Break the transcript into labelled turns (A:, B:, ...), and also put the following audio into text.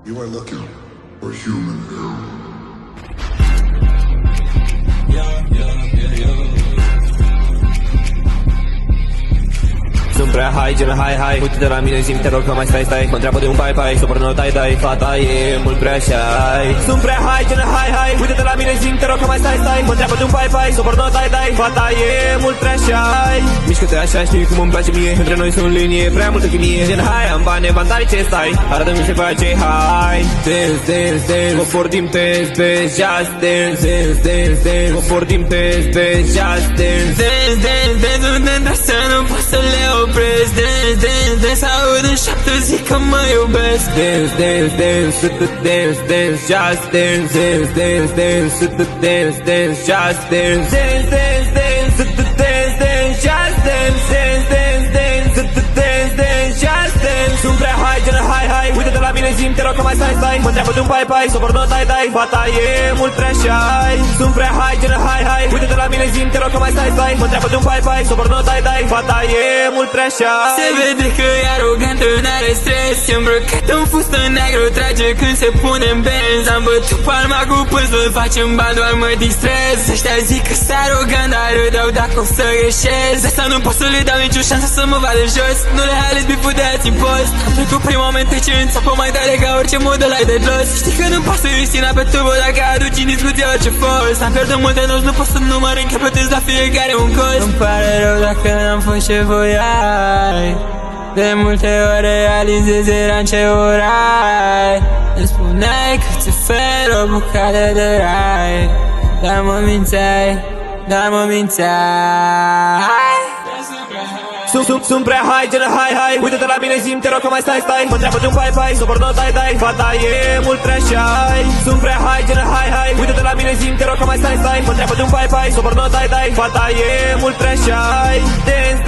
A: You are looking for human error.
B: Sunt prea high, gen high, uite-te la mine, zi-mi te rog că mai stai mă întreabă de un pai, supăr no dai, fata e mult prea shy. Sunt prea high, gen high, uite-te la mine, zi-mi te rog că mai stai mă întreabă de un pai, supăr no dai, fata e mult prea shy. Mișcă-te așa, știi cum îmi place mie, între noi sunt linie, prea multă chimie. Gen high, am bani, evantari, ce stai, arată-mi ce face high. Dance, cobor din test, just dance, cobor din test, just dance,
C: dar să nu pot să le opresc. Dance, aud în șapte, zic că mă iubesc.
B: Dance, just dance, just dance. Sunt prea high, gen high, uite-te la mine, zi-mi te rog că mai stai mă întreabă de un pai, supăr no dai, fata e mult prea shy. Sunt prea high, gen high, uite-te la mine, zi-mi te rog că mai stai mă întreabă de un pai, supăr no dai, fata e mult prea shy.
C: Se vede că e arogantă, n-are stres, e îmbrăcat în fustă neagră, trage când se pune în benz. Am bătut palma cu puzzle, facem bani, doar mă distrez. Ăștia zic că s-a arogant, dar râdeau dacă o să greșesc. De asta nu pot să le dau nicio șansă să mă vadă jos. Nu le ales biful de ați impost. Am trecut prin momente ce înțapă mai tare ca orice model ai de jos. Știi că nu poți să iei stina pe tubă dacă aduci în discuție orice fost. Am pierdut multe noți, nu pot să număr, încă plătesc la fiecare un cost. Îmi pare rău dacă n-am fost ce voiai. De multe ori realizezi eram ce orai. Îmi spuneai că ți ofer o bucată de rai. Dar mă mințeai.
B: Sunt prea high, gen high, uite-te la mine, zi-mi te rog că mai stai mă întreabă de un pai, supăr no dai, fata e mult prea shy. Sunt prea high, gen high, uite-te la mine, zi-mi te rog că mai stai mă întreabă de un pai, supăr no dai, fata e mult prea shy. Dance,